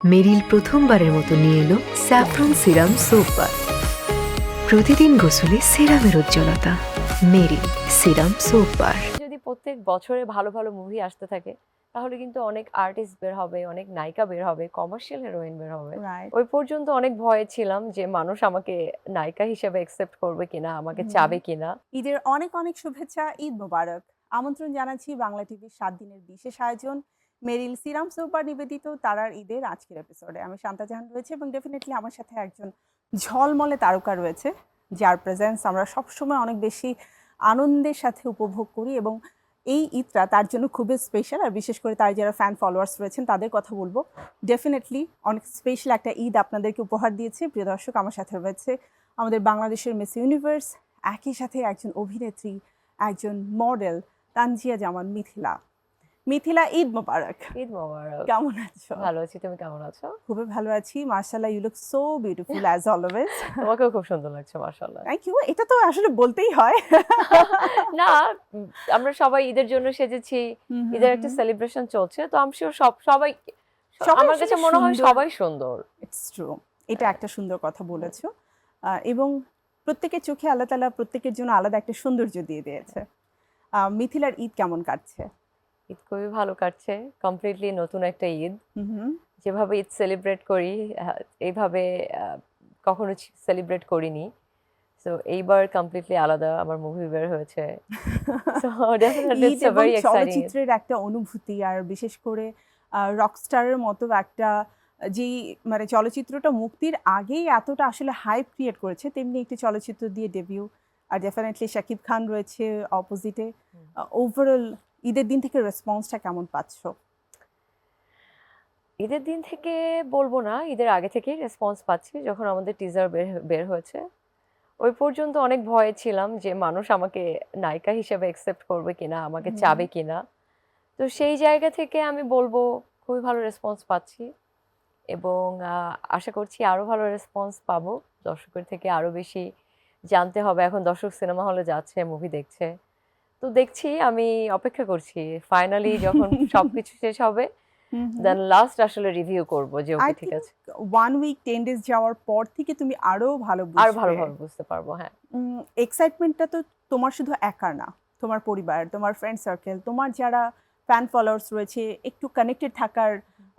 মেরিল প্রথমবারের মতো নিয়ে এলো স্যাফরন সিরাম সোপ বার। প্রতিদিন গোসলে সিরামের উজ্জ্বলতা। মেরিল সিরাম সোপ বার। যদি প্রত্যেক বছরে ভালো ভালো মুভি আসতে থাকে তাহলে কিন্তু অনেক আর্টিস্ট বের হবে, অনেক নায়িকা বের হবে, কমার্শিয়াল হিরোইন বের হবে। রাইট। ওই পর্যন্ত অনেক ভয়ে ছিলাম যে মানুষ আমাকে নায়িকা হিসেবে অ্যাকসেপ্ট করবে কিনা, আমাকে চাবে কিনা। ঈদের অনেক অনেক শুভেচ্ছা, ঈদ মোবারক। আমন্ত্রণ জানাচ্ছি বাংলা টিভির 7 দিনের বিশেষ আয়োজন মেরিল সিরাম সোপার নিবেদিত তারার ঈদের আজকের এপিসোডে। আমি শান্তা জাহান রয়েছে এবং ডেফিনেটলি আমার সাথে একজন ঝলমলে তারকা রয়েছে, যার প্রেজেন্স আমরা সবসময় অনেক বেশি আনন্দের সাথে উপভোগ করি এবং এই ঈদটা তার জন্য খুবই স্পেশাল। আর বিশেষ করে তার যারা ফ্যান ফলোয়ার্স রয়েছেন তাদের কথা বলবো। ডেফিনেটলি অনেক স্পেশাল একটা ঈদ আপনাদেরকে উপহার দিয়েছে। প্রিয় দর্শক, আমার সাথে রয়েছে আমাদের বাংলাদেশের মিস ইউনিভার্স, একই সাথে একজন অভিনেত্রী, একজন মডেল, তানজিয়া জামান মিথিলা। মিথিলা, ঈদ মোবারক। ঈদ মোবারক। কেমন আছো? ভালো আছি, তুমি কেমন আছো? খুবই ভালো আছি, মাশাআল্লাহ। You look so beautiful as always. তোমাকেও খুব সুন্দর লাগছে, মাশাআল্লাহ। Thank you. এটা তো আসলে বলতেই হয়। না, আমরা সবাই ঈদের জন্য সেজেছি, ঈদের একটা সেলিব্রেশন চলছে, তো আমি শিওর সবাই আমার কাছে মনে হয় সবাই সুন্দর। It's true. এটা একটা সুন্দর কথা বলেছো। এবং প্রত্যেকের চোখে আল্লাহ তাআলা প্রত্যেকের জন্য আলাদা একটা সৌন্দর্য দিয়ে দিয়েছে। মিথিলার ঈদ কেমন কাটছে? ঈদ খুবই ভালো কাটছে, কমপ্লিটলি নতুন একটা ঈদ। যেভাবে ঈদ সেলিব্রেট করি এইভাবে কখনো সেলিব্রেট করিনি। সো এইবার কমপ্লিটলি আলাদা, আমার মুভি বের হয়েছে। So definitely Eid it's a এবং ভেরি এক্সাইটিং। চলচ্চিত্রের একটা অনুভূতি, আর বিশেষ করে রকস্টারের মতো একটা যেই মানে চলচ্চিত্রটা মুক্তির আগেই এতটা আসলে হাইপ ক্রিয়েট করেছে, তেমনি একটি চলচ্চিত্র দিয়ে ডেবিউ। আর ডেফিনেটলি শাকিব খান রয়েছে অপোজিটে। ওভারঅল ঈদের দিন থেকে রেসপন্সটা কেমন পাচ্ছ? ঈদের দিন থেকে বলবো না, ঈদের আগে থেকেই রেসপন্স পাচ্ছি। যখন আমাদের টিজার বের হয়েছে ওই পর্যন্ত অনেক ভয়ে ছিলাম যে মানুষ আমাকে নায়িকা হিসেবে অ্যাকসেপ্ট করবে কিনা, আমাকে চাবে কিনা। তো সেই জায়গা থেকে আমি বলবো খুবই ভালো রেসপন্স পাচ্ছি এবং আশা করছি আরো ভালো রেসপন্স পাবো। দর্শকের থেকে আরো বেশি জানতে হবে। এখন দর্শক সিনেমা হলে যাচ্ছে, মুভি দেখছে, তো দেখছি, আমি অপেক্ষা করছি ফাইনালি যখন সবকিছু শেষ হবে, দেন লাস্ট আসলে রিভিউ করব যে আই ওকে ঠিক থিংক আছে। 1 উইক 10 ডেজ যাওয়ার পর থেকে তুমি আরো ভালো আর বুঝবে। ভালোভাবে বুঝতে পারবো। হ্যাঁ, এক্সাইটমেন্টটা তো তোমার শুধু একার না, তোমার পরিবার, তোমার ফ্রেন্ড সার্কেল, তোমার যারা ফ্যান ফলোয়ার্স রয়েছে, একটু কানেক্টেড থাকার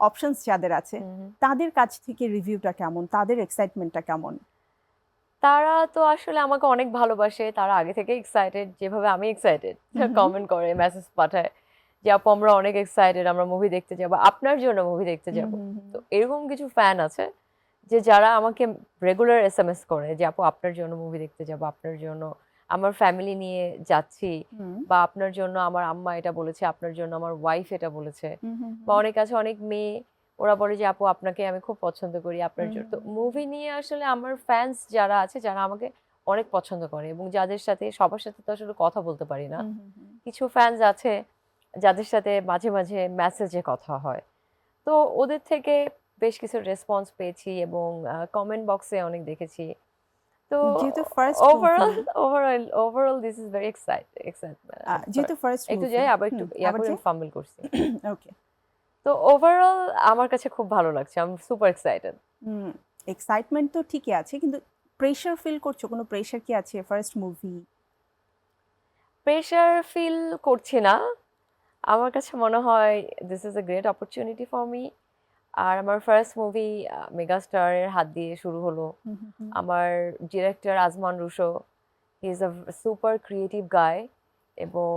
অপশনস যাদের আছে, তাদের কাছ থেকে রিভিউটা কেমন, তাদের এক্সাইটমেন্টটা কেমন? তারা তো আসলে আমাকে অনেক ভালোবাসে, তারা আগে থেকে এক্সাইটেড, যেভাবে আমি এক্সাইটেড। কমেন্ট করে, মেসেজ পাঠায় যে আপু আমরা অনেক এক্সাইটেড, আমরা মুভি দেখতে যাব, আপনার জন্য মুভি দেখতে যাব। তো এরকম কিছু ফ্যান আছে যে যারা আমাকে রেগুলার এসএমএস করে যে আপু আপনার জন্য মুভি দেখতে যাব, আপনার জন্য আমার ফ্যামিলি নিয়ে যাচ্ছি, বা আপনার জন্য আমার আম্মা এটা বলেছে, আপনার জন্য আমার ওয়াইফ এটা বলেছে। বা অনেক আছে, অনেক মেয়ে, ওরা বলে যে আপু আপনাকে আমি খুব পছন্দ করি, আপনার জন্য। তো মুভি নিয়ে আসলে আমার ফ্যান্স যারা আছে, যারা আমাকে অনেক পছন্দ করে এবং যাদের সাথে সবার সাথে তো আসলে কথা বলতে পারি না, কিছু ফ্যান্স আছে যাদের সাথে মাঝে মাঝে মেসেজে কথা হয়। তো ওদের থেকে বেশ কিছু রেসপন্স পেয়েছি এবং কমেন্ট বক্সে অনেক দেখেছি। তো যেহেতু first overall overall this is very excitement. যেহেতু ফার্স্ট একটু যাই, আবার একটু ইয়া করে ফাম্বল করছি। ওকে। তো ওভারঅল আমার কাছে খুব ভালো লাগছে, আমি সুপার এক্সাইটেড। এক্সাইটমেন্ট তো ঠিকই আছে, কিন্তু প্রেশার ফিল করছো? কোনো প্রেশার কি আছে? First movie. প্রেশার ফিল করছি না, আমার কাছে মনে হয় this is a great opportunity for me. আর আমার ফার্স্ট মুভি মেগাস্টারের হাত দিয়ে শুরু হলো। আমার director Azman Rusho, he is a super creative guy এবং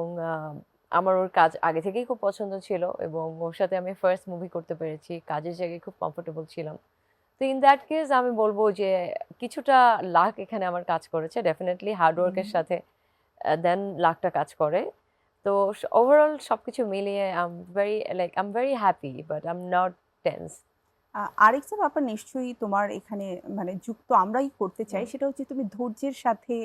আমার ওর কাজ আগে থেকেই খুব পছন্দ ছিল এবং ওর সাথে আমি ফার্স্ট মুভি করতে পেরেছি, কাজের জায়গায় খুব কমফোর্টেবল ছিলাম। তো ইন দ্যাট কেস আমি বলবো যে কিছুটা লাক এখানে আমার কাজ করেছে, ডেফিনেটলি হার্ডওয়ার্কের সাথে দেন লাকটা কাজ করে। তো ওভারঅল সবকিছু মিলিয়ে I am very happy, but I am not tense. আরেকটা ব্যাপার নিশ্চয়ই তোমার এখানে মানে যুক্ত আমরাই করতে চাই, সেটা হচ্ছে তুমি ধৈর্যের সাথে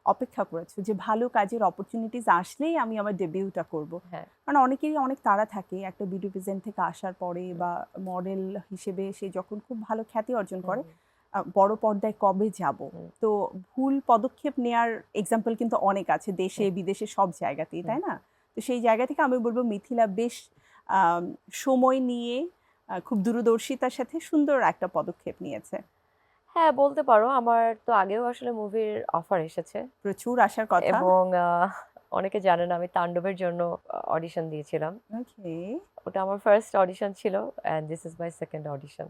অপেক্ষা করেছো যে ভালো কাজের অপরচুনিটিস আসলেই আমি আমার ডেবিউটা করব। হ্যাঁ, কারণ অনেকেরই অনেক তাড়া থাকে একটা ভিডিও প্রেজেন্ট থেকে আসার পরে, বা মডেল হিসেবে সে যখন খুব ভালো খ্যাতি অর্জন করে, বড় পর্দায় কবে যাব। তো ভুল পদক্ষেপ নেয়ার এক্সাম্পল কিন্তু অনেক আছে দেশে বিদেশে সব জায়গাতেই, তাই না? তো সেই জায়গা থেকে আমি বলবো মিথিলা বেশ সময় নিয়ে খুব দূরদর্শিতার সাথে সুন্দর একটা পদক্ষেপ নিয়েছে। হ্যাঁ, বলতে পারো। আমার তো আগেও আসলে মুভির অফার এসেছে প্রচুর আশার কথা। এবং অনেকে জানে না আমি তাণ্ডবের জন্য অডিশন দিয়েছিলাম। ওকে। ওটা আমার ফার্স্ট অডিশন ছিল and this is my second audition.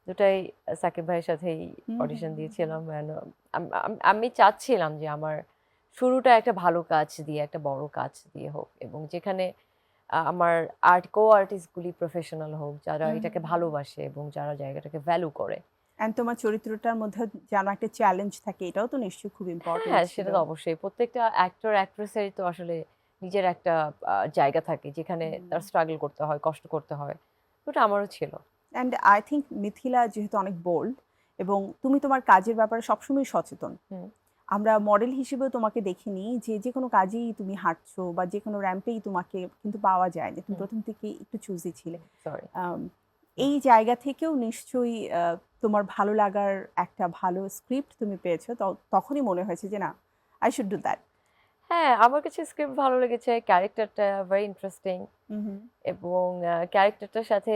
দুটাই সাকিব ভাইয়ের সাথেই অডিশন দিয়েছিলাম অ্যান্ড আমি চাচ্ছিলাম যে আমার শুরুটা একটা ভালো কাজ দিয়ে, একটা বড় কাজ দিয়ে হোক এবং যেখানে আমার আর্টিস্টগুলি প্রফেশনাল হোক, যারা এটাকে ভালোবাসে এবং যারা জায়গাটাকে ভ্যালু করে। অ্যান্ড তোমার চরিত্রটার মধ্যে যেন একটা চ্যালেঞ্জ থাকে, এটাও তো নিশ্চয়ই খুব হ্যাঁ, ইম্পর্টেন্ট ছিল। সেটা তো অবশ্যই। প্রত্যেকটা অ্যাক্টর অ্যাক্ট্রেসেরই তো আসলে নিজের একটা জায়গা থাকে যেখানে তার স্ট্রাগল করতে হয়, কষ্ট করতে হয়। তো ওটা আমারও ছিল। অ্যান্ড আই থিঙ্ক মিথিলা যেহেতু অনেক বোল্ড এবং তুমি তোমার কাজের ব্যাপারে সবসময় সচেতন। হুম, আমরা মডেল হিসেবেও তোমাকে দেখিনি যে যে কোনো কাজেই তুমি হাঁটছো বা যে কোনো র্যাম্পেই তোমাকে কিন্তু পাওয়া যায় না, তুমি হুম। প্রথম থেকে একটু চুজি ছিলে। সরি। আম, এই জায়গা থেকেও নিশ্চয়ই তোমার ভালো লাগার একটা ভালো স্ক্রিপ্ট তুমি পেয়েছো, তখনই মনে হয়েছে যে না, আই শুড ডু দ্যাট। হ্যাঁ, আমার কাছে স্ক্রিপ্ট ভালো লেগেছে। ক্যারেক্টারটা ভেরি ইন্টারেস্টিং এবং ক্যারেক্টারটার সাথে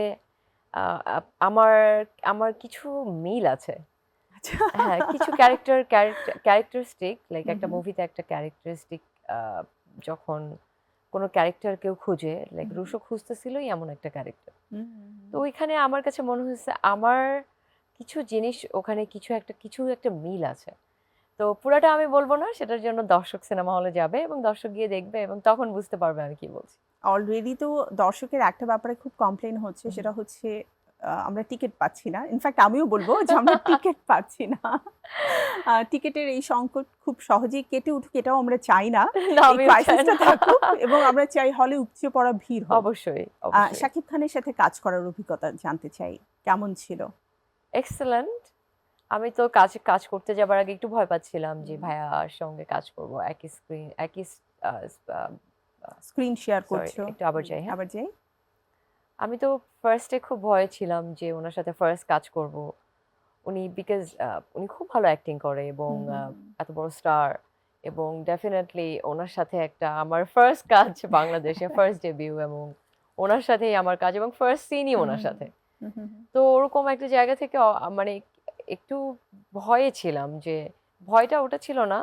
আ আপ আমার আমার কিছু মিল আছে। আচ্ছা। হ্যাঁ, কিছু ক্যারেক্টারিস্টিক লাইক একটা মুভিতে একটা ক্যারেক্টারিস্টিক আ যখন কোনো ক্যারেক্টার কেউ খুঁজে, লাইক হুম, রুশো খুঁজতেছিলই এমন একটা ক্যারেক্টার। হুম, তো ওইখানে আমার কাছে মনে হয়েছে আমার কিছু জিনিস ওখানে কিছু একটা মিল আছে। তো পুরাটা আমি বলব না। সেটার জন্য দর্শক সিনেমা হলে যাবে এবং দর্শক গিয়ে দেখবে এবং তখন বুঝতে পারবে আমি কি বলছি। অলরেডি তো দর্শকের একটা ব্যাপারে খুব কমপ্লেন হচ্ছে, হুম। সেটা হচ্ছে আমরা টিকিট পাচ্ছি না। ইনফ্যাক্ট আমিও বলবো যে আমরা টিকিট পাচ্ছি না। টিকিটের এই সংকট খুব সহজেই কেটে উঠুক, এটাও আমরা চাই না। না, এই আমিও চাই ক্রাইসিসটা না। থাকুক এবং আমরা চাই হলে উপচে পড়া ভিড় হোক। অবশ্যই, অবশ্যই। শাকিব খানের সাথে কাজ করার অভিজ্ঞতা জানতে চাই, কেমন ছিল? এক্সেলেন্ট। আমি তো কাজ করতে যাবার আগে একটু ভয় পাচ্ছিলাম যে হুম। ভাইয়ার সঙ্গে কাজ করব। একই স্ক্রিন, একই আ আ স্ক্রিন শেয়ার সরি, করছো। একটু আবার যাই, হ্যাঁ? আবার যাই। আমি তো ফার্স্ট এ খুব ভয়ে ছিলাম যে উনার সাথে ফার্স্ট কাজ করব। উনি বিকজ উনি খুব ভালো অ্যাক্টিং করে এবং হুম, হুম, হুম। এত বড় স্টার এবং ডেফিনিটলি ওনার সাথে একটা আমার ফার্স্ট কাজ বাংলাদেশে ফার্স্ট ডেবিউ এবং ওনার সাথেই আমার কাজ এবং ফার্স্ট সিনই হুম, ওনার হুম, সাথে। হুম, হুম, হুম। তো ওরকম একটা জায়গা থেকে মানে একটু ভয়ে ছিলাম যে ভয়টা ওটা ছিল না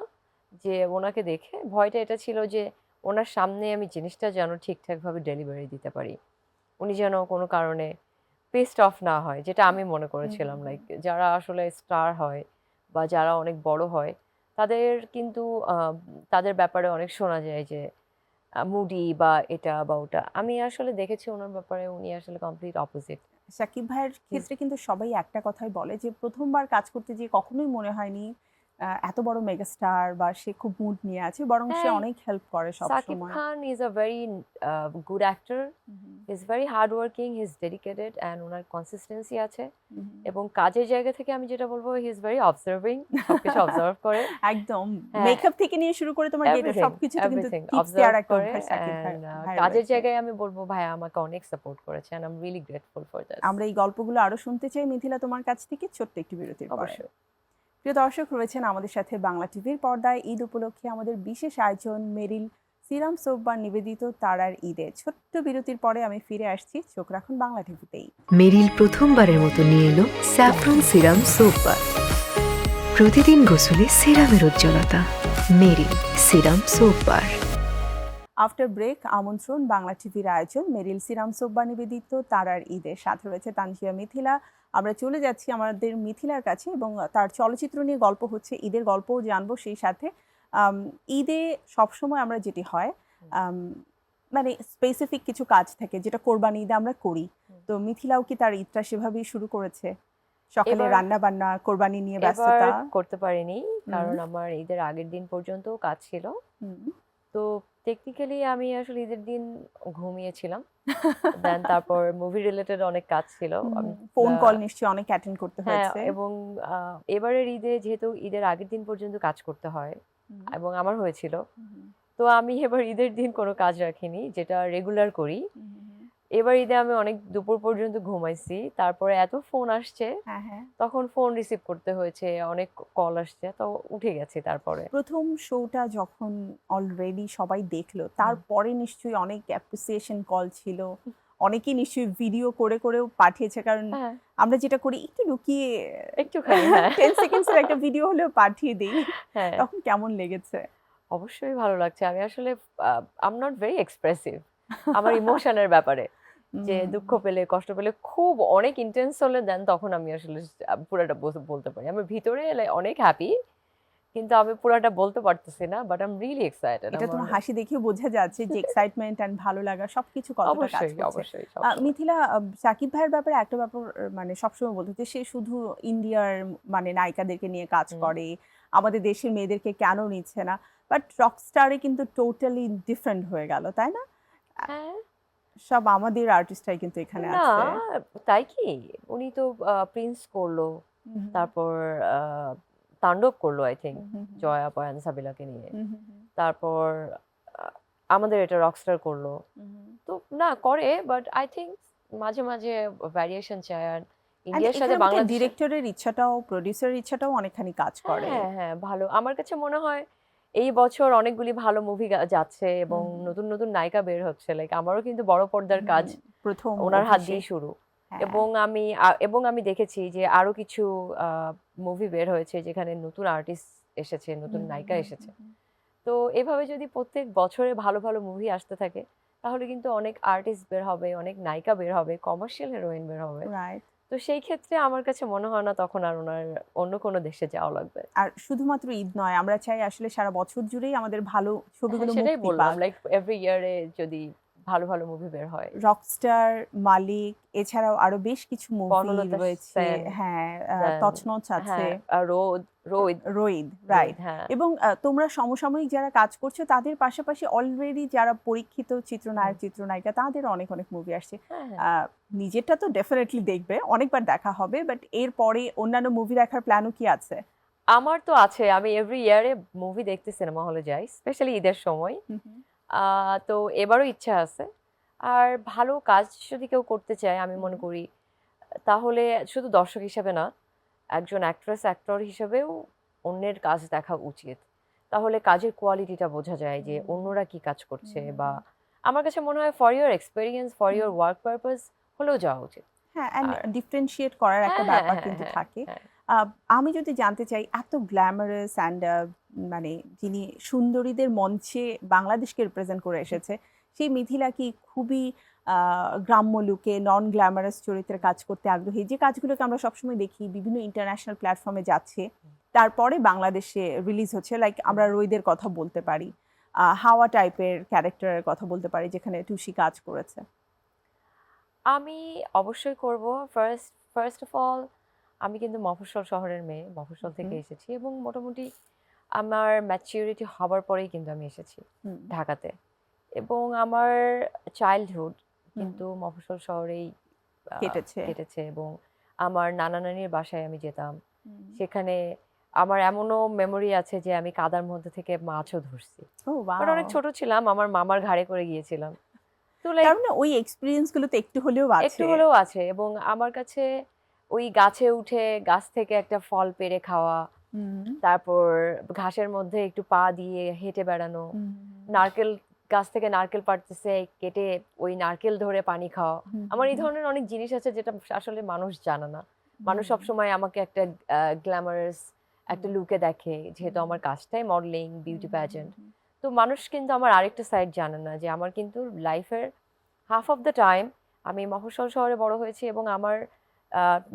যে ওনাকে দেখে, ভয়টা এটা ছিল যে ওনার সামনে আমি জিনিসটা যেন ঠিকঠাকভাবে ডেলিভারি দিতে পারি। উনি যেন কোনো কারণে পেস্ট অফ না হয়, যেটা আমি মনে হুম, হুম, করেছিলাম। হুম। লাইক যারা আসলে স্টার হয় বা যারা অনেক বড় হয়, তাদের কিন্তু আ তাদের ব্যাপারে অনেক শোনা যায় যে মুডি বা এটা বা ওটা। আমি আসলে দেখেছি উনার ব্যাপারে উনি আসলে কমপ্লিট অপোজিট। শাকিব ভাইয়ের হি ইজ ক্ষেত্রে কিন্তু সবাই একটা কথাই বলে যে প্রথমবার কাজ করতে যেয়ে কখনোই মনে হয়নি এত বড় মেগাস্টার বা সে খুব মুড নিয়ে আছে, বরং সে হ্যাঁ, অনেক হেল্প করে সব সাকিব সময়। Khan is a very good actor. He is very hard working, he is dedicated and উনার কনসিস্টেন্সি আছে এবং কাজের জায়গা থেকে আমি যেটা বলব হি ইজ ভেরি অবজার্ভিং। সবকিছু অবজার্ভ করে। একদম হ্যাঁ, মেকআপ থেকে নিয়ে শুরু করে তোমার গেটআপ এভরিথিং, সবকিছুতে কিন্তু এভরিথিং টিপস অবজার্ভ দেওয়ার একটা করে অভ্যাস সাকিব অ্যান্ড ভাইয়ের কাজের রয়েছে। জায়গায় আমি বলব ভাইয়া আমাকে অনেক সাপোর্ট করেছে and I am really grateful for this. আমরা এই গল্পগুলো আরো শুনতে চাই মিথিলা তোমার কাছ থেকে, ছোট্ট একটি বিরতির পরে। অবশ্যই। প্রিয় দর্শক, রয়েছেন আমাদের সাথে বাংলা টিভির পর্দায় ঈদ উপলক্ষে আমাদের বিশেষ আয়োজন মেরিল সিরাম সোপবার নিবেদিত তারার ঈদে। ছোট্ট বিরতির পরে আমি ফিরে আসছি, চোখ রাখুন বাংলা টিভিতেই। মেরিল প্রথমবারের মতো নিয়ে এলো স্যাফরন সিরাম সোপ বার। প্রতিদিন গোসলে সিরামের উজ্জ্বলতা। Meril serum soap bar. After break আমন্ত্রণ, বাংলা টিভির আয়োজন মেরিল সিরাম সোপবার নিবেদিত তারার ঈদে। সাথে রয়েছে তানজিয়া মিথিলা। আমরা চলে যাচ্ছি আমাদের মিথিলার কাছে এবং তার চলচ্চিত্র নিয়ে গল্প হচ্ছে, ঈদের গল্পও জানবো সেই সাথে। ঈদে সবসময় আমরা যেটি হয় আম, মানে স্পেসিফিক কিছু কাজ থাকে যেটা কোরবানি ঈদে আমরা করি। তো মিথিলাও কি তার ঈদটা সেভাবেই শুরু করেছে? সকালে এবার রান্না বান্না, কোরবানি নিয়ে এবার ব্যস্ততা। করতে পারিনি হুম, কারণ আমার ঈদের আগের দিন পর্যন্ত কাজ ছিল। হুম। তো টেকনিক্যালি আমি আসলে ঈদের দিন ঘুমিয়েছিলাম। দেন তারপর মুভি রিলেটেড অনেক কাজ ছিল। আমি ফোন আ কল নিশ্চয়ই অনেক অ্যাটেন্ড করতে হ্যাঁ, হয়েছে। এবং আ এবারের ঈদে যেহেতু ঈদের আগের দিন পর্যন্ত কাজ করতে হয় হুম, এবং আমার হয়েছিল। হুম, তো আমি এবার ঈদের দিন কোনো কাজ রাখিনি, যেটা রেগুলার করি। হুম, হুম। এবার ঈদে আমি অনেক দুপুর পর্যন্ত ঘুমাইছি। তারপরে এত ফোন আসছে, হ্যাঁ, হ্যাঁ। তখন ফোন রিসিভ করতে হয়েছে, অনেক কল আসছে। তো উঠে গেছি তারপরে। প্রথম শোটা যখন অলরেডি সবাই দেখলো, হুম। তারপরে নিশ্চয়ই অনেক অ্যাপ্রিসিয়েশন কল ছিল, অনেকেই নিশ্চয়ই ভিডিও করে করেও পাঠিয়েছে, কারণ হ্যাঁ আমরা যেটা করি একটু লুকিয়ে একটুখানি হ্যাঁ 10 সেকেন্ডসের একটা ভিডিও হলেও পাঠিয়ে দিই। হ্যাঁ তখন কেমন লেগেছে? অবশ্যই ভালো লাগছে। আমি আসলে I am not very expressive আমার ইমোশনের ব্যাপারে। যে দুঃখ পেলে, কষ্ট পেলে খুব অনেক ইন্টেন্স হলে দেন তখন আমি আসলে পুরাটা বলতে পারি। আমার ভিতরে অনেক হ্যাপি কিন্তু আমি পুরাটা বলতে পারতেছি না। But I M really excited. এটা তোমার হাসি দেখেও বোঝা যাচ্ছে যে এক্সাইটমেন্ট এন্ড ভালো লাগা সবকিছু কতটা কাজ অবশ্যই, করছে। অবশ্যই সবসময়। মিথিলা, সাকিব ভাইয়ের ব্যাপারে একটা ব্যাপার মানে সবসময় বলতো যে সে শুধু ইন্ডিয়ার মানে নায়িকাদেরকে নিয়ে কাজ হুম। করে, আমাদের দেশের মেয়েদেরকে কেন নিচ্ছে না, বাট রকস্টারে কিন্তু টোটালি ডিফারেন্ট হয়ে গেল, তাই না? হ্যাঁ, সব আমাদের আর্টিস্টরাই কিন্তু এখানে না আছে। তাই কি? উনি তো প্রিন্স করলো, হুম, তারপর আ তাণ্ডব করলো আই থিংক হুম, হুম, হুম, জয়া, পয়ান, সাবিলাকে নিয়ে। হুম, হুম, হুম, তারপর আ আমাদের এটা রকস্টার করলো। হুম। তো না করে বাট আই থিংক মাঝে, মাঝে ভ্যারিয়েশন চায় আর And ইন্ডিয়ার সাথে এখানে বোধহয় বাংলাদেশের ডিরেক্টরের ইচ্ছাটাও প্রোডিউসারের ইচ্ছাটাও অনেকখানি কাজ করে। হ্যাঁ, হ্যাঁ, ভালো। আমার কাছে মনে হয় এই বছর অনেকগুলি ভালো মুভি যাচ্ছে এবং হুম, হুম, নতুন, নতুন নায়িকা বের হচ্ছে। লাইক আমারও কিন্তু বড় পর্দার কাজ হুম, প্রথম উনার হাত অভিষেক। দিয়েই শুরু। হ্যাঁ। এবং আমি দেখেছি যে আরো কিছু আ মুভি বের হয়েছে যেখানে নতুন আর্টিস্ট এসেছে, নতুন হুম, হুম, নায়িকা হুম, এসেছে। হুম, তো এভাবে যদি প্রত্যেক বছরে ভালো, ভালো মুভি আসতে থাকে তাহলে কিন্তু অনেক আর্টিস্ট বের হবে, অনেক নায়িকা বের হবে, কমার্শিয়াল হিরোইন বের হবে। রাইট। তো সেই ক্ষেত্রে আমার কাছে মনে হয় না তখন আর উনার অন্য কোনো দেশে যাওয়া লাগবে। আর শুধুমাত্র ঈদ নয়, আমরা চাই আসলে সারা বছর জুড়েই আমাদের ভালো হ্যাঁ, ছবিগুলো সেটাই মুক্তি বললাম। পাক। লাইক এভরি ইয়ারে যদি ভালো, ভালো মুভি বের হয়। রকস্টার, মালিক, এছাড়াও আরো বেশ কিছু মুভি বনলতা রয়েছে। সেন, হ্যাঁ, দেন তছনছ আছে, হ্যাঁ, রোদ, রোহিত, রোহিত রাইট। হ্যাঁ। এবং তোমরা সমসাময়িক যারা কাজ করছো তাদের পাশাপাশি অলরেডি যারা পরীক্ষিত হুম। চিত্রনায়ক, চিত্রনায়িকা তাদের অনেক, অনেক মুভি আসছে। হ্যাঁ, হ্যাঁ। নিজেরটা তো ডেফিনেটলি দেখবে, অনেকবার দেখা হবে। বাট এরপরে অন্যান্য মুভি দেখার প্ল্যানও কি আছে? আমার তো আছে। আমি এভরি ইয়ারে মুভি দেখতে সিনেমা হলে যাই। স্পেশালি ঈদের সময়। হুম, হুম, আ তো এবারও ইচ্ছা আছে। আর ভালো কাজ যদি কেউ করতে চায় আমি হুম, মনে করি তাহলে শুধু দর্শক হিসেবে না, একজন অ্যাক্ট্রেস, অ্যাক্টর হিসেবেও অন্যের কাজ দেখা উচিত। তাহলে কাজের কোয়ালিটিটা বোঝা যায় যে হুম, অন্যরা কি কাজ করছে হুম, বা আমার কাছে মনে হয় for your experience, for hmm. Your work purpose হলেও যাওয়া উচিত। হ্যাঁ, অ্যান্ড আর ডিফারেনশিয়েট করার একটা হ্যাঁ, হ্যাঁ, ব্যাপার হ্যাঁ, কিন্তু হ্যাঁ, থাকে। হ্যাঁ। আ আমি যদি জানতে চাই, এত গ্ল্যামারাস অ্যান্ড মানে যিনি সুন্দরীদের মঞ্চে বাংলাদেশকে রিপ্রেজেন্ট করে এসেছে, সেই মিথিলা কি খুবই আ গ্রাম্য লুকে নন গ্ল্যামারাস চরিত্রে কাজ করতে আগ্রহী? যে কাজগুলোকে আমরা সবসময় দেখি বিভিন্ন ইন্টারন্যাশনাল প্ল্যাটফর্মে যাচ্ছে, তারপরে বাংলাদেশে রিলিজ হচ্ছে। লাইক আমরা রইদের কথা বলতে পারি। হাওয়া টাইপের ক্যারেক্টারের কথা বলতে পারি যেখানে টুসি কাজ করেছে। আমি অবশ্যই করব। ফার্স্ট অফ অল আমি কিন্তু মফস্বল শহরের মেয়ে। মফস্বল থেকে হুম, এসেছি এবং মোটামুটি আমার ম্যাচিউরিটি হবার পরেই কিন্তু আমি এসেছি হুম, ঢাকাতে। এবং আমার চাইল্ডহুড হুম, কিন্তু মফস্বল শহরেই আ কেটেছে। কেটেছে এবং আমার নানা-নানির বাসায় আমি যেতাম। হুম। সেখানে আমার এমনও মেমোরি আছে যে আমি কাদার মধ্যে থেকে মাছও ধরছি। ওহ বাট ওয়াও! অনেক ছোট ছিলাম। আমার মামার ঘাড়ে করে গিয়েছিলাম। তো লাইক তার মানে ওই এক্সপেরিয়েন্স গুলো তো একটু হলেও একটু আছে। হলেও আছে এবং আমার কাছে ওই গাছে উঠে গাছ থেকে একটা ফল পেড়ে খাওয়া, হুম, তারপর ঘাসের মধ্যে একটু পা দিয়ে হেঁটে বেড়ানো, হুম, নারকেল গাছ থেকে নারকেল পাড়তেছে, কেটে ওই নারকেল ধরে পানি খাওয়া। হুম, আমার এই হুম, ধরনের অনেক জিনিস আছে যেটা আসলে মানুষ জানে না। মানুষ হুম, সবসময় আমাকে একটা গ্ল্যামারাস একটা হুম, লুকে দেখে যেহেতু হুম, আমার কাজটাই মডেলিং, হুম, বিউটি হুম, হুম, প্যাজেন্ট। হুম। তো মানুষ কিন্তু আমার আরেকটা সাইড জানে না যে আমার কিন্তু লাইফের হাফ অফ দ্য টাইম আমি মফস্বল শহরে বড় হয়েছি এবং আমার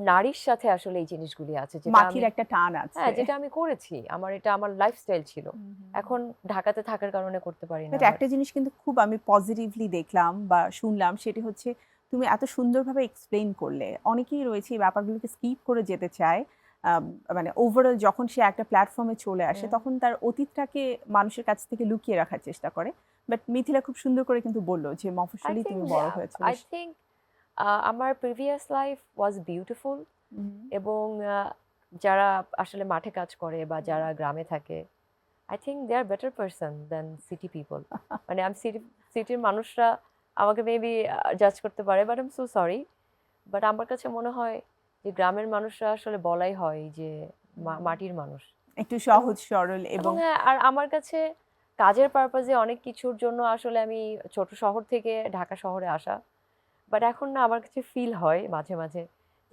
নারীর সাথে আসলে এই জিনিসগুলি আছে যেটা মাটির আমি একটা টান আছে। হ্যাঁ, যেটা আমি করেছি। এটা আমার লাইফস্টাইল ছিল। হুম, হুম, হুম। এখন ঢাকাতে থাকার কারণে করতে পারি না বাট বাট একটা জিনিস কিন্তু খুব আমি পজিটিভলি দেখলাম বা শুনলাম, সেটি হচ্ছে তুমি এত সুন্দরভাবে এক্সপ্লেইন করলে। অনেকেই রয়েছে এই ব্যাপারগুলোকে স্কিপ করে যেতে চায়। আম মানে ওভারঅল যখন সে একটা প্ল্যাটফর্মে চলে আসে হুম, তখন তার অতীতটাকে মানুষের কাছ থেকে লুকিয়ে রাখার চেষ্টা করে। বাট মিথিলা খুব সুন্দর করে কিন্তু বলল যে আই মফস্বলেই থিংক তুমি বড় হয়েছো। আই থিংক আমার প্রিভিয়াস লাইফ ওয়াজ বিউটিফুল হুম, এবং যারা আসলে মাঠে কাজ করে বা হুম। যারা গ্রামে থাকে I think they are better person than city people. মানে আমি সিটির মানুষরা আমাকে মেবি জাজ করতে পারে but I am so sorry. But আমার কাছে মনে হয় যে গ্রামের মানুষরা আসলে বলাই হয় যে মাটির মানুষ। একটু এবং সহজ সরল এবং এবং হ্যাঁ, আর আমার কাছে কাজের পারপাজে অনেক কিছুর জন্য আসলে আমি ছোট শহর থেকে ঢাকা শহরে আসা। বাট এখন না আমার কাছে ফিল হয় মাঝে মাঝে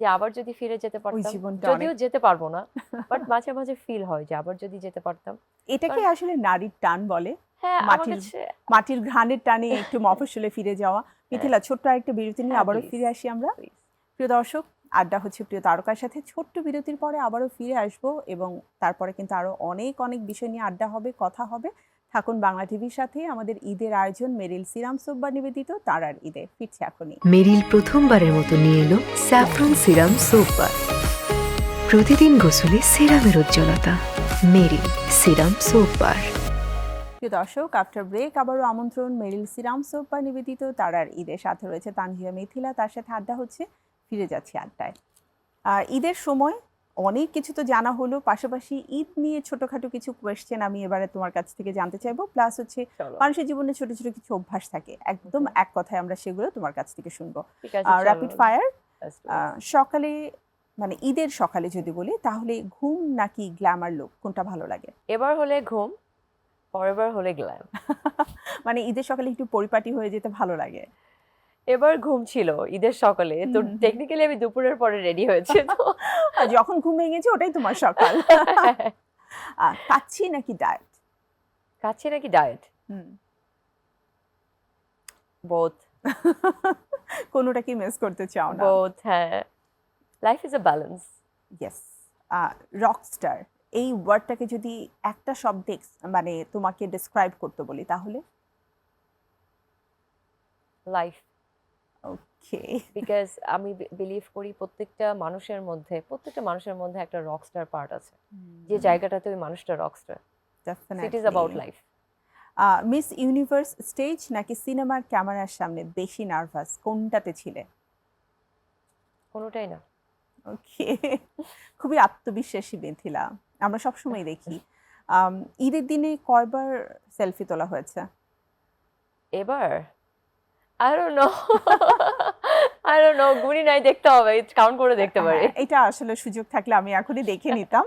যে আবার যদি ফিরে যেতে ওই পারতাম, জীবনটা যদিও অনেক যেতে পারবো না, বাট মাঝে মাঝে ফিল হয় যে আবার যদি যেতে পারতাম। এটাকে কারণ আসলে নারীর টান বলে। হ্যাঁ আমার মাটির কাছে মাটির ঘ্রাণের টানে একটু মফস্বলে ফিরে যাওয়া। মিথিলা, ছোট্ট আরেকটা বিরতি নিয়ে হ্যাঁ আবারও প্লিজ ফিরে আসি আমরা। প্লিজ। প্রিয় দর্শক, আড্ডা হচ্ছে প্রিয় তারকার সাথে। ছোট্ট বিরতির পরে আবারও ফিরে আসবো এবং তারপরে কিন্তু আরো অনেক অনেক বিষয় নিয়ে আড্ডা হবে, কথা হবে। থাকুন বাংলা টিভির সাথে। আমাদের ঈদের আয়োজন মেরিল সিরাম সোপবার নিবেদিত তারার ঈদে ফিরছে এখনই। মেরিল প্রথমবারের মতো নিয়ে এলো স্যাফরন সিরাম সোপ বার। প্রতিদিন গোসলে সিরামের উজ্জ্বলতা। মেরিল সিরাম সোপ বার। প্রিয় দর্শক, আফটার ব্রেক আবারও আমন্ত্রণ মেরিল সিরাম সোপবার নিবেদিত তারার ঈদের। সাথে রয়েছে তানজিয়া মিথিলা, তার সাথে আড্ডা হচ্ছে। ফিরে যাচ্ছি আড্ডায়। আর ঈদের সময় অনেক কিছু তো জানা হলো, পাশাপাশি ঈদ নিয়ে ছোটখাটো কিছু কোয়েশ্চেন আমি এবারে তোমার কাছ থেকে জানতে চাইবো। প্লাস হচ্ছে চলো মানুষের জীবনে ছোট ছোট কিছু অভ্যাস থাকে, একদম Okay. এক কথায় আমরা সেগুলো তোমার কাছ থেকে শুনবো। ঠিক আছে rapid fire. let's do it. সকালে মানে ঈদের সকালে যদি বলি, তাহলে ঘুম নাকি গ্ল্যামার লুক, কোনটা ভালো লাগে? এবার হলে ঘুম, পরের বার হলে গ্ল্যাম। মানে ঈদের সকালে একটু পরিপাটি হয়ে যেতে ভালো লাগে। এবার ঘুম ছিল ঈদের সকালে, তো হুম, হুম। টেকনিক্যালি আমি দুপুরের পরে রেডি হয়েছে তো আর যখন ঘুম ভেঙে গেছে ওটাই তোমার সকাল। কাচ্ছি নাকি ডায়েট? কাছে নাকি ডায়েট, হুম। বোথ। কোনোটা কি মিস করতে চাও না? বোথ, হ্যাঁ। Life is a balance. Yes. Rockstar এই ওয়ার্ডটাকে যদি একটা শব্দে মানে তোমাকে ডিসক্রাইব করতে বলি তাহলে? Life, okay. বিকজ আমি বিলিভ করি প্রত্যেকটা মানুষের মধ্যে একটা রকস্টার পার্ট আছে, যে জায়গাটাতে ওই মানুষটা Rockstar. It is about life. Miss universe stage নাকি সিনেমার ক্যামেরার সামনে বেশি নার্ভাস, কোনটাতে ছিলে? কোনোটাই না। ওকে। খুবই আত্মবিশ্বাসী মিথিলা, আমরা সবসময় দেখি। ঈদের দিনে কয়বার সেলফি তোলা হয়েছে? এবার I don't know. I don't know, গুনি নাই, দেখতে হবে, কাউন্ট করে দেখতে পারি। হ্যাঁ, এটা আসলে সুযোগ থাকলে আমি এখনই দেখে নিতাম।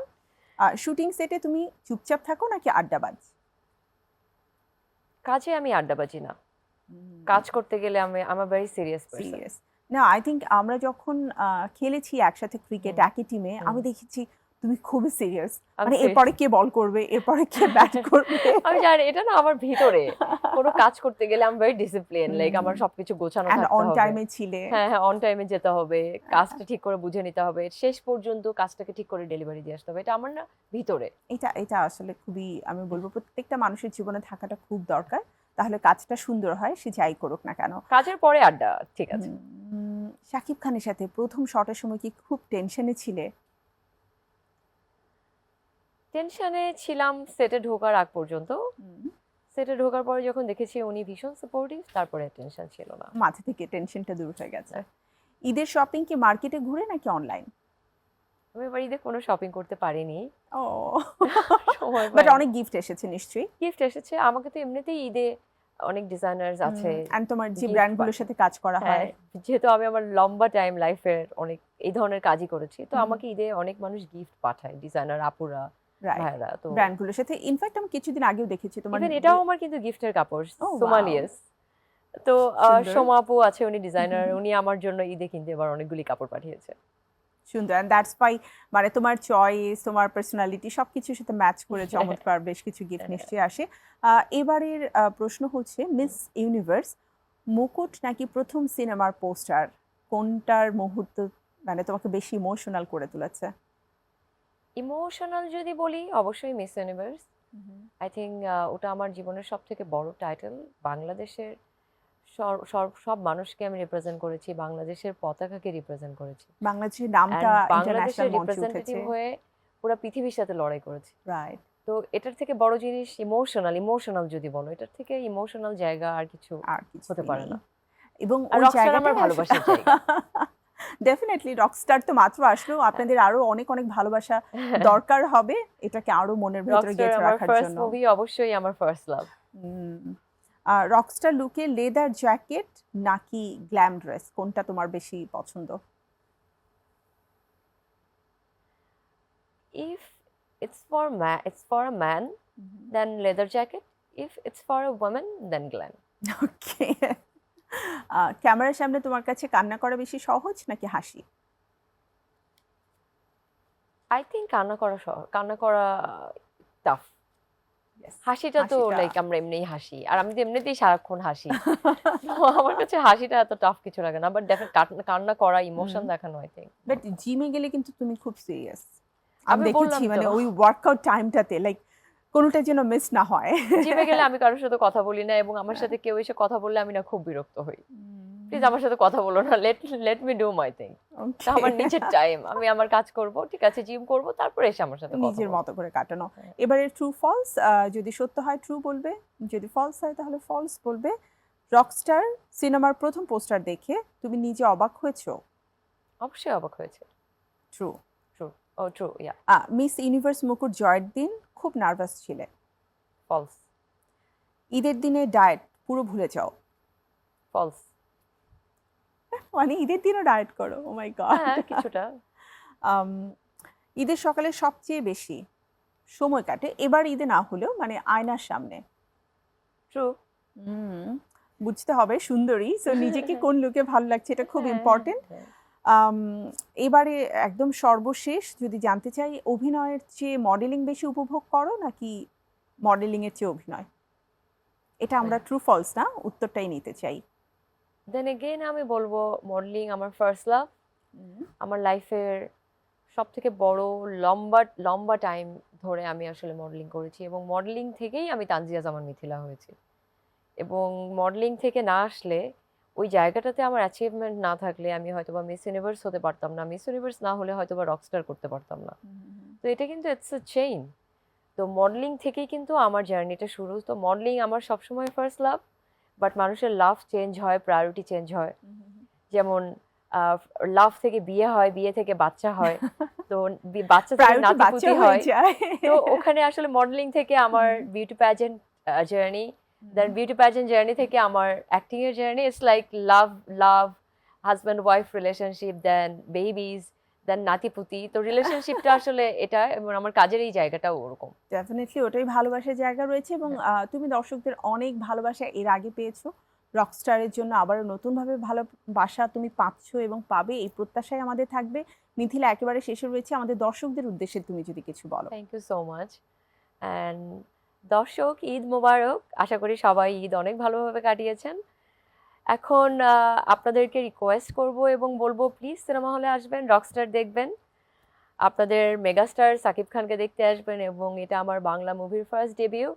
শুটিং সেটে তুমি চুপচাপ থাকো নাকি আড্ডাবাজ? কাজে আমি আড্ডাবাজি না, কাজ করতে গেলে আমি ভেরি সিরিয়াস পারসন। সিরিয়াস না, আই থিঙ্ক আমরা যখন খেলেছি একসাথে ক্রিকেট একই টিমে, আমি দেখেছি তুমি খুবই সিরিয়াস। মানে এরপরে কে বল করবে, এরপরে কে ব্যাট করবে। আমি জানি এটা না আমার ভিতরে, কোনো কাজ করতে গেলে আমি ভেরি ডিসিপ্লিন, লাইক আমার সবকিছু গোছানো এন্ড থাকতে অন হবে। টাইমে ছিলে। হ্যাঁ হ্যাঁ, অন টাইমে যেতে হবে, কাজটা ঠিক করে বুঝে নিতে হবে, শেষ পর্যন্ত কাজটাকে ঠিক করে ডেলিভারি দিয়ে আসতে হবে, এটা আমার না ভিতরে। এটা আসলে খুবই, আমি বলবো প্রত্যেকটা মানুষের জীবনে থাকাটা খুব দরকার, তাহলে কাজটা সুন্দর হয়, সে যাই করুক না কেন। কাজের পরে আড্ডা, ঠিক আছে। শাকিব খানের সাথে প্রথম শটের সময় কি খুব টেনশনে ছিলে? টেনশনে ছিলাম সেটে ঢোকার আগ পর্যন্ত। সেটে ঢোকার পরে যখন দেখেছি উনি ভীষণ সাপোর্টিভ, তারপরে টেনশন ছিল না। মাথা থেকে টেনশনটা দূর হয়ে গেছে। ঈদের শপিং কি মার্কেটে ঘুরে নাকি অনলাইন? আমি এবার ঈদে কোনো শপিং করতে পারিনি, ও, সময় বাট পাইনি। অনেক গিফট এসেছে নিশ্চয়ই। গিফট এসেছে আমাকে, তো এমনিতেই ঈদে অনেক ডিজাইনার্স আছে। এন্ড তোমার যে gift ব্র্যান্ডগুলোর পাঠায়। সাথে কাজ করা হ্যাঁ, হয়, যেহেতু আমি আমার লম্বা টাইম লাইফের অনেক এই ধরনের কাজই করেছি, তো হুম। আমাকে ঈদে অনেক মানুষ গিফট পাঠায়, ডিজাইনার আপুরা, রাইট, ভাইরা। তো ব্র্যান্ডগুলোর সাথে ইনফ্যাক্ট আমি কিছুদিন আগেও দেখেছি তোমার। ইভেন এটাও আমার কিন্তু গিফটের কাপড়, Oh, wow. সোমালিয়াস। তো সুন্দর। সোমা আপু আছে, উনি ডিজাইনার, উনি আমার জন্য ঈদে কিন্তু এবার অনেকগুলি কাপড় পাঠিয়েছে। সুন্দর, এন্ড দ্যাটস ওয়াই মানে তোমার চয়েস, তোমার পার্সোনালিটি সবকিছুর সাথে ম্যাচ করে চমৎকার বেশ কিছু গিফট নিশ্চয়ই আসে। এবারের প্রশ্ন হচ্ছে মিস ইউনিভার্স মুকুট নাকি প্রথম সিনেমার পোস্টার, কোনটার মুহূর্ত মানে তোমাকে বেশি ইমোশনাল করে তুলেছে? ইমোশনাল যদি বলি, অবশ্যই মিস ইউনিভার্স। আই থিঙ্ক ওটা আমার জীবনের সব থেকে বড় টাইটেল। বাংলাদেশের সব মানুষকে আমি রিপ্রেজেন্ট করেছি, বাংলাদেশের পতাকাকে রিপ্রেজেন্ট করেছি, বাংলাদেশের নামটা বাংলাদেশের ইন্টারন্যাশনাল মঞ্চে রিপ্রেজেন্টেটিভ উঠেছে। হয়ে পুরো পৃথিবীর সাথে লড়াই করেছি। রাইট, তো এটার থেকে বড় জিনিস ইমোশনাল যদি বলো, এটার থেকে ইমোশনাল জায়গা আর কিছু আর কিছু হতে পারে না। এবং আর ওই রকস্টার জায়গাটা আমার ভালোবাসার জায়গা। ডেফিনেটলি রকস্টার তো মাত্র আসলো, আপনাদের আরো অনেক অনেক ভালোবাসা দরকার হবে এটাকে আরো মনের ভেতরে রকস্টার গেঁথে আমার রাখার ফার্স্ট জন্য। মুভি, অবশ্যই আমার ফার্স্ট লাভ। রকস্টার লুকে লেদার জ্যাকেট নাকি গ্ল্যাম ড্রেস, কোনটা তোমার বেশি পছন্দ? If it's for a man, then leather jacket. If it's for a woman, then glam. ওকে, ক্যামেরার সামনে তোমার কাছে কান্না করা বেশি সহজ নাকি হাসি? আই থিঙ্ক কান্না করা টাফ। হাসিটা তো লাইক আমরা এমনিই হাসি, আর আমি তো এমনিতেই সারাক্ষণ হাসি। তো আমার কাছে হাসিটা এত টাফ কিছু লাগে না, বাট ডেফিনেট কান্না করা, ইমোশন দেখানো আই থিঙ্ক। বাট জিমে গেলে কিন্তু তুমি খুব সিরিয়াস, আমি আমি বললাম দেখেছি, তো। মানে ওই ওয়ার্কআউট টাইমটাতে লাইক কোনোটা যেন মিস না হয়। জিমে গেলে আমি কারোর সাথে কথা বলি না, এবং আমার সাথে কেউ এসে কথা বললে আমি না খুব বিরক্ত হই। প্লিজ আমার সাথে কথা বলো না, let me do my thing. Okay. আমার নিজের টাইম, আমি আমার কাজ করব, ঠিক আছে, জিম করব, তারপর এসে আমার সাথে কথা নিজের বলবো। মতো করে কাটানো। হ্যাঁ। এবারে ট্রু ফলস, যদি সত্য হয় ট্রু বলবে, যদি ফলস হয় তাহলে ফলস বলবে। রকস্টার সিনেমার প্রথম পোস্টার দেখে তুমি নিজে অবাক হয়েছো? অবশ্যই অবাক হয়েছে। ট্রু। ট্রু, ইয়া। মিস ইউনিভার্স মুকুট জয়ের দিন খুব নার্ভাস ছিলে? ফলস। ঈদের দিনে ডায়েট পুরো ভুলে যাও? ফলস। মানে ঈদের দিনও ডায়েট করো? ও মাই গড। হ্যাঁ, কিছুটা। ঈদের সকালে সবচেয়ে বেশি সময় কাটে, এবার ঈদে না হলেও মানে আয়নার সামনে? ট্রু। বুঝতে হবে সুন্দরী, সো নিজেকে কোন লুকে ভালো লাগছে এটা খুব হ্যাঁ, ইম্পর্টেন্ট। হ্যাঁ। এবারে একদম সর্বশেষ যদি জানতে চাই, অভিনয়ের চেয়ে মডেলিং বেশি উপভোগ করো নাকি মডেলিং এর চেয়ে অভিনয়? এটা আমরা ট্রু ফলস না, উত্তরটাই নিতে চাই। দেন এগেইন আমি বলবো মডেলিং আমার ফার্স্ট লাভ। আমার লাইফের সব থেকে বড় লম্বা টাইম ধরে আমি আসলে মডেলিং করেছি, এবং মডেলিং থেকেই আমি তানজিয়া জামান মিথিলা হয়েছি। এবং মডেলিং থেকে না আসলে, ওই জায়গাটাতে আমার অ্যাচিভমেন্ট না থাকলে আমি হয়তোবা মিস ইউনিভার্স হতে পারতাম না, মিস ইউনিভার্স না হলে হয়তোবা রকস্টার করতে পারতাম না। তো এটা কিন্তু ইটস এ চেইন। তো মডেলিং থেকেই কিন্তু আমার জার্নিটা শুরু। তো মডেলিং আমার সবসময় ফার্স্ট লাভ, বাট মানুষের লাভ চেঞ্জ হয়, প্রায়োরিটি চেঞ্জ হয়। যেমন লাভ থেকে বিয়ে হয়, বিয়ে থেকে বাচ্চা হয়, তো বাচ্চা থেকে Priority বাচ্চা নাতিপুতি হয়ে হয়। যায়। তো ওখানে আসলে মডেলিং থেকে আমার beauty pageant journey, then beauty pageant journey থেকে আমার অ্যাক্টিং এর journey. It's like love husband wife relationship, then babies, then নাতিপুতি। তো রিলেশনশিপটা আসলে এটা, এবং আমার কাজের এই জায়গাটাও ওরকম। ডেফিনেটলি ওটাই ভালোবাসার জায়গা রয়েছে, এবং তুমি দর্শকদের অনেক ভালোবাসা এর আগে পেয়েছো, রকস্টারের জন্য আবারও নতুনভাবে ভালোবাসা তুমি পাচ্ছ এবং পাবে, এই প্রত্যাশাই আমাদের থাকবে। মিথিলা, একেবারে শেষে রয়েছে, আমাদের দর্শকদের উদ্দেশ্যে তুমি যদি কিছু বলো। Thank you so much. And দর্শক, ঈদ মোবারক। আশা করি সবাই ঈদ অনেক ভালোভাবে কাটিয়েছেন। এখন আপনাদেরকে রিকোয়েস্ট করব এবং বলবো, প্লিজ সিনেমা হলে আসবেন, রকস্টার দেখবেন, আপনাদের মেগাস্টার সাকিব খানকে দেখতে আসবেন, এবং এটা আমার বাংলা মুভির ফার্স্ট ডেবিউ।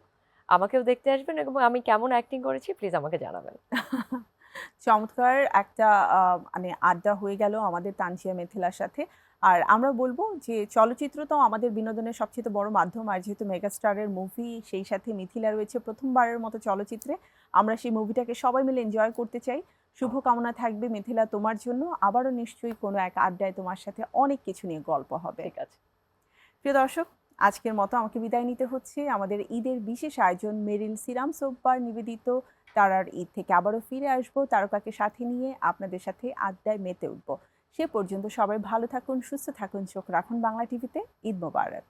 আমাকেও দেখতে আসবেন, এবং আমি কেমন অ্যাক্টিং করেছি প্লিজ আমাকে জানাবেন। চমৎকার একটা মানে আড্ডা হয়ে গেল আমাদের তানজিয়া মিথিলার সাথে। আর আমরা বলবো যে চলচ্চিত্র তো আমাদের বিনোদনের সবচেয়ে বড় মাধ্যম, আর যেহেতু মেগাস্টারের মুভি, সেই সাথে মিথিলা রয়েছে প্রথমবারের মতো চলচ্চিত্রে, আমরা সেই মুভিটাকে সবাই মিলে এনজয় করতে চাই। শুভকামনা থাকবে মিথিলা তোমার জন্য, আবারও নিশ্চয়ই কোনো এক আড্ডায় তোমার সাথে অনেক কিছু নিয়ে গল্প হবে। ঠিক আছে। প্রিয় দর্শক, আজকের মতো আমাকে বিদায় নিতে হচ্ছে। আমাদের ঈদের বিশেষ আয়োজন মেরিল সিরাম সোপবার নিবেদিত তারার ঈদ থেকে আবারও ফিরে আসবো তারকাকে সাথে নিয়ে, আপনাদের সাথে আড্ডায় মেতে উঠবো। সে পর্যন্ত সবাই ভালো থাকুন, সুস্থ থাকুন, চোখ রাখুন বাংলা টিভিতে। ঈদ মোবারক।